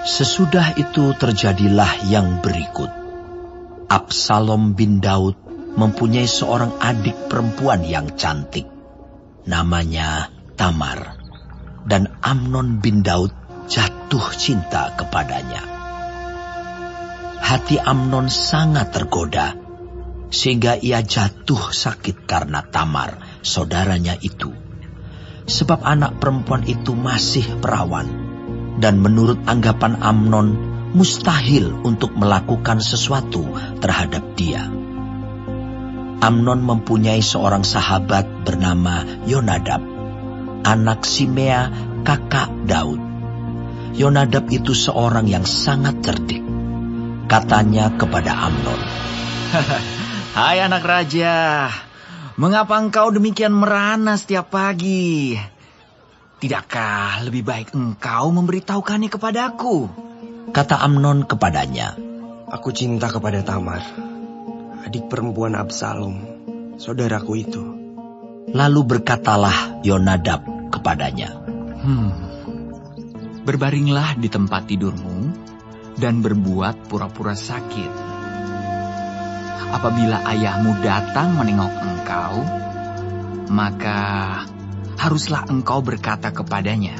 Sesudah itu terjadilah yang berikut. Absalom bin Daud mempunyai seorang adik perempuan yang cantik. Namanya Tamar. Dan Amnon bin Daud jatuh cinta kepadanya. Hati Amnon sangat tergoda, sehingga ia jatuh sakit karena Tamar, saudaranya itu. Sebab anak perempuan itu masih perawan, dan menurut anggapan Amnon, mustahil untuk melakukan sesuatu terhadap dia. Amnon mempunyai seorang sahabat bernama Yonadab, anak Simea, kakak Daud. Yonadab itu seorang yang sangat cerdik. Katanya kepada Amnon, "Hai anak raja, mengapa engkau demikian merana setiap pagi? Tidakkah lebih baik engkau memberitahukannya kepadaku?" Kata Amnon kepadanya, "Aku cinta kepada Tamar, adik perempuan Absalom, saudaraku itu." Lalu berkatalah Yonadab kepadanya, "Berbaringlah di tempat tidurmu dan berbuat pura-pura sakit. Apabila ayahmu datang menengok engkau, maka haruslah engkau berkata kepadanya,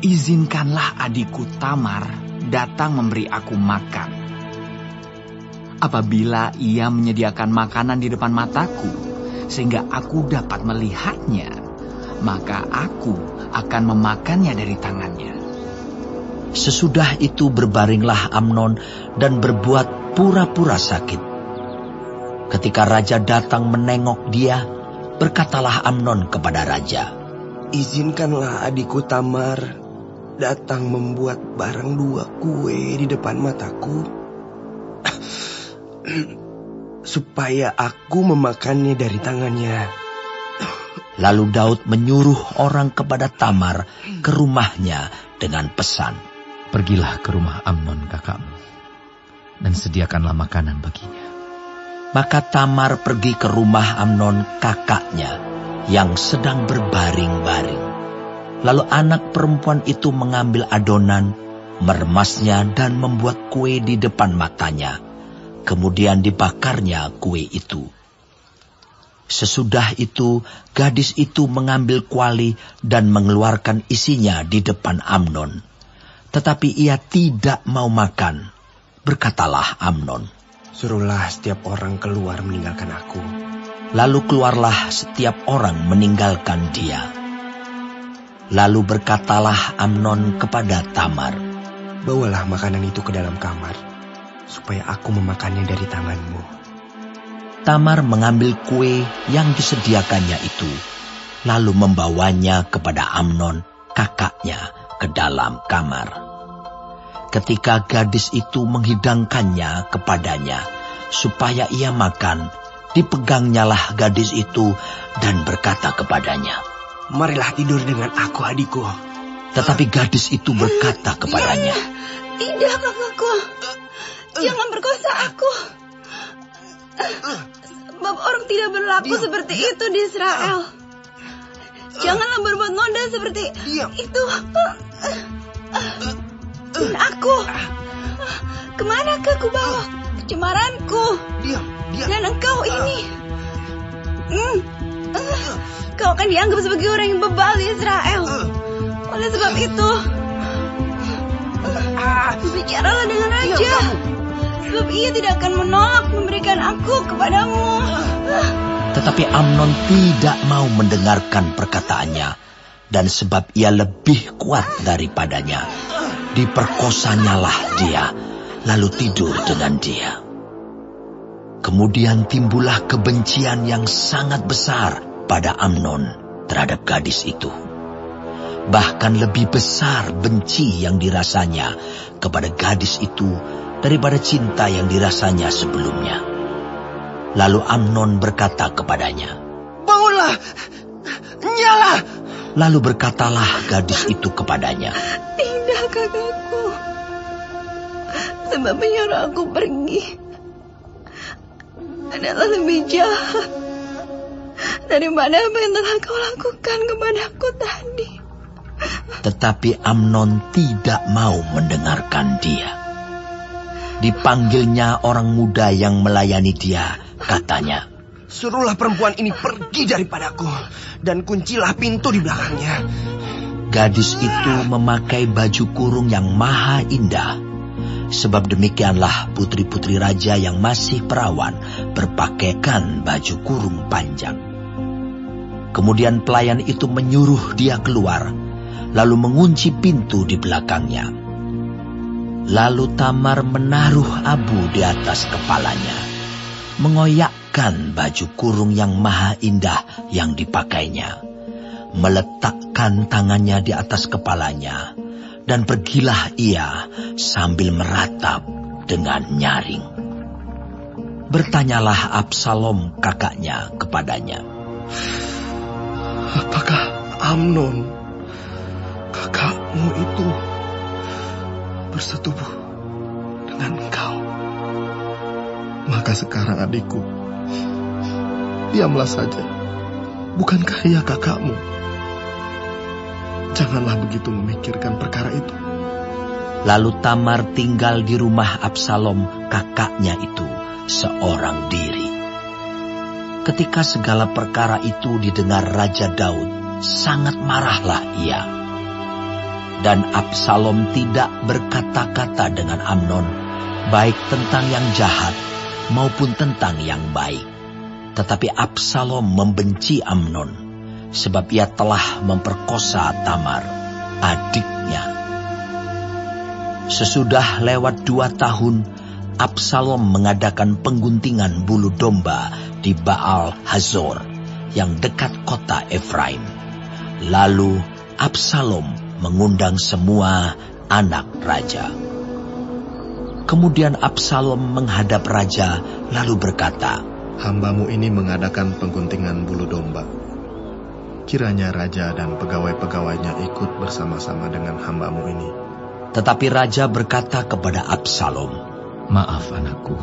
'Izinkanlah adikku Tamar datang memberi aku makan.' Apabila ia menyediakan makanan di depan mataku, sehingga aku dapat melihatnya, maka aku akan memakannya dari tangannya." Sesudah itu berbaringlah Amnon dan berbuat pura-pura sakit. Ketika raja datang menengok dia, berkatalah Amnon kepada raja, "Izinkanlah adikku Tamar datang membuat barang 2 kue di depan mataku, supaya aku memakannya dari tangannya." Lalu Daud menyuruh orang kepada Tamar ke rumahnya dengan pesan, "Pergilah ke rumah Amnon kakakmu, dan sediakanlah makanan baginya." Maka Tamar pergi ke rumah Amnon kakaknya yang sedang berbaring-baring. Lalu anak perempuan itu mengambil adonan, meremasnya dan membuat kue di depan matanya. Kemudian dibakarnya kue itu. Sesudah itu, gadis itu mengambil kuali dan mengeluarkan isinya di depan Amnon. Tetapi ia tidak mau makan. Berkatalah Amnon, "Suruhlah setiap orang keluar meninggalkan aku." Lalu keluarlah setiap orang meninggalkan dia. Lalu berkatalah Amnon kepada Tamar, "Bawalah makanan itu ke dalam kamar, supaya aku memakannya dari tanganmu." Tamar mengambil kue yang disediakannya itu, lalu membawanya kepada Amnon, kakaknya, ke dalam kamar. Ketika gadis itu menghidangkannya kepadanya, supaya ia makan, dipegangnyalah gadis itu dan berkata kepadanya, "Marilah tidur dengan aku, adikku." Tetapi gadis itu berkata kepadanya, "Tidak, kakakku. Jangan berkuasa aku. Sebab orang tidak berlaku seperti itu di Israel. Janganlah berbuat noda seperti itu. Dan aku, kemanakah aku bawa kecemaranku? Dan engkau ini, kau akan dianggap sebagai orang yang bebal di Israel. Oleh sebab itu, bicaralah dengan raja, sebab ia tidak akan menolak memberikan aku kepadamu." Tetapi Amnon tidak mau mendengarkan perkataannya, dan sebab ia lebih kuat daripadanya, diperkosanyalah dia, lalu tidur dengan dia. Kemudian timbullah kebencian yang sangat besar pada Amnon terhadap gadis itu. Bahkan lebih besar benci yang dirasanya kepada gadis itu daripada cinta yang dirasanya sebelumnya. Lalu Amnon berkata kepadanya, "Bangunlah, nyala." Lalu berkatalah gadis itu kepadanya, "Tidak, kakakku. Sebab menyuruh aku pergi adalah lebih jahat daripada apa yang telah kau lakukan kepadaku tadi." Tetapi Amnon tidak mau mendengarkan dia. Dipanggilnya orang muda yang melayani dia, katanya, "Suruhlah perempuan ini pergi daripadaku, dan kuncilah pintu di belakangnya." Gadis itu memakai baju kurung yang maha indah, sebab demikianlah putri-putri raja yang masih perawan berpakaikan baju kurung panjang. Kemudian pelayan itu menyuruh dia keluar, lalu mengunci pintu di belakangnya. Lalu Tamar menaruh abu di atas kepalanya, mengoyakkan baju kurung yang maha indah yang dipakainya, meletakkan tangannya di atas kepalanya, dan pergilah ia sambil meratap dengan nyaring. Bertanyalah Absalom kakaknya kepadanya, "Apakah Amnon, kakakmu itu, bersetubuh dengan engkau?" Maka sekarang adikku, diamlah saja. Bukankah ia kakakmu? Janganlah begitu memikirkan perkara itu. Lalu Tamar tinggal di rumah Absalom kakaknya itu seorang diri. Ketika segala perkara itu didengar Raja Daud, sangat marahlah ia. Dan Absalom tidak berkata-kata dengan Amnon, baik tentang yang jahat maupun tentang yang baik. Tetapi Absalom membenci Amnon, sebab ia telah memperkosa Tamar, adiknya. Sesudah lewat 2 tahun, Absalom mengadakan pengguntingan bulu domba di Baal Hazor, yang dekat kota Efraim. Lalu Absalom mengundang semua anak raja. Kemudian Absalom menghadap raja, lalu berkata, "Hambamu ini mengadakan pengguntingan bulu domba. Kiranya raja dan pegawai-pegawainya ikut bersama-sama dengan hambamu ini." Tetapi raja berkata kepada Absalom, "Maaf anakku,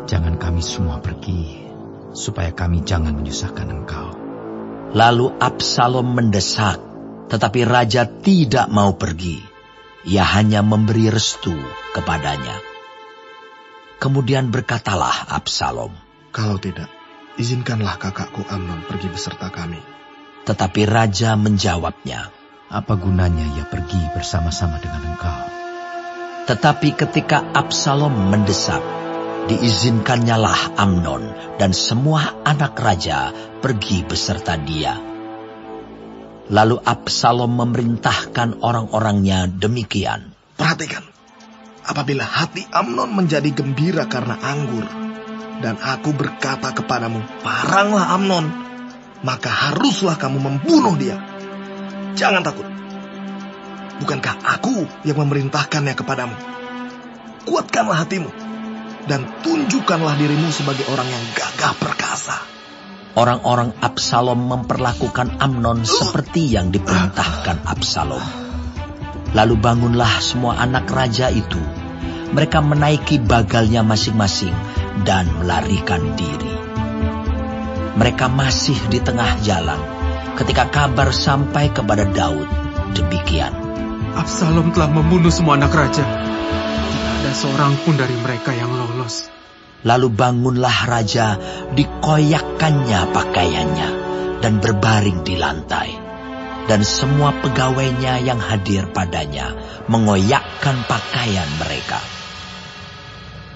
jangan kami semua pergi, supaya kami jangan menyusahkan engkau." Lalu Absalom mendesak, tetapi raja tidak mau pergi. Ia hanya memberi restu kepadanya. Kemudian berkatalah Absalom, "Kalau tidak, izinkanlah kakakku Amnon pergi beserta kami." Tetapi raja menjawabnya, "Apa gunanya ia pergi bersama-sama dengan engkau?" Tetapi ketika Absalom mendesak, diizinkannyalah Amnon dan semua anak raja pergi beserta dia. Lalu Absalom memerintahkan orang-orangnya demikian, "Perhatikan, apabila hati Amnon menjadi gembira karena anggur, dan aku berkata kepadamu, paranglah Amnon, maka haruslah kamu membunuh dia. Jangan takut. Bukankah aku yang memerintahkannya kepadamu? Kuatkanlah hatimu, dan tunjukkanlah dirimu sebagai orang yang gagah perkasa." Orang-orang Absalom memperlakukan Amnon seperti yang diperintahkan Absalom. Lalu bangunlah semua anak raja itu. Mereka menaiki bagalnya masing-masing dan melarikan diri. Mereka masih di tengah jalan ketika kabar sampai kepada Daud demikian, "Absalom telah membunuh semua anak raja. Tidak ada seorang pun dari mereka yang lolos." Lalu bangunlah raja, dikoyakkannya pakaiannya, dan berbaring di lantai. Dan semua pegawainya yang hadir padanya mengoyakkan pakaian mereka.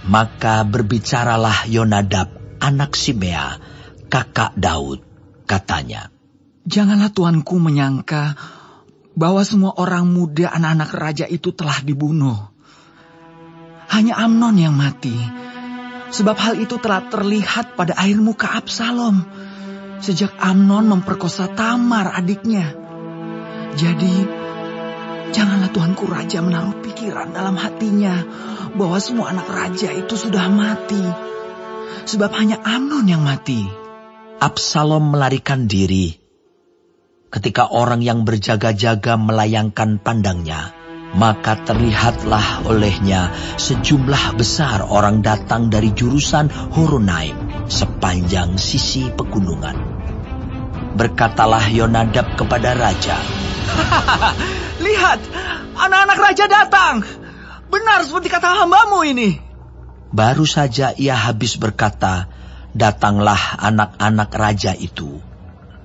Maka berbicaralah Yonadab, anak Simea, kakak Daud, katanya, "Janganlah tuanku menyangka bahwa semua orang muda anak-anak raja itu telah dibunuh. Hanya Amnon yang mati. Sebab hal itu telah terlihat pada air muka Absalom sejak Amnon memperkosa Tamar adiknya. Jadi, janganlah tuanku raja menaruh pikiran dalam hatinya bahwa semua anak raja itu sudah mati. Sebab hanya Amnon yang mati." Absalom melarikan diri. Ketika orang yang berjaga-jaga melayangkan pandangnya, maka terlihatlah olehnya sejumlah besar orang datang dari jurusan Horonaim sepanjang sisi pegunungan. Berkatalah Yonadab kepada raja, Lihat, anak-anak raja datang. Benar seperti kata hambamu ini. Baru saja ia habis berkata, datanglah anak-anak raja itu.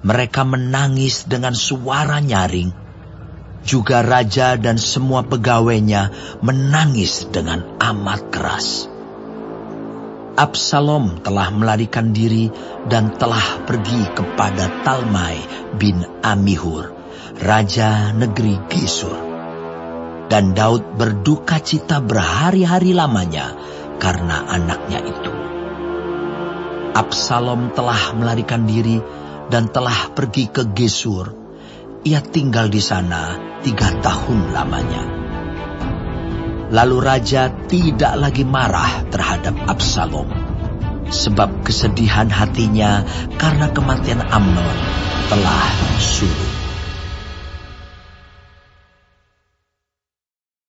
Mereka menangis dengan suara nyaring. Juga raja dan semua pegawainya menangis dengan amat keras. Absalom telah melarikan diri dan telah pergi kepada Talmai bin Amihur, raja negeri Gesur. Dan Daud berduka cita berhari-hari lamanya karena anaknya itu. Absalom telah melarikan diri dan telah pergi ke Gesur. Ia tinggal di sana 3 tahun lamanya. Lalu raja tidak lagi marah terhadap Absalom, sebab kesedihan hatinya karena kematian Amnon telah surut.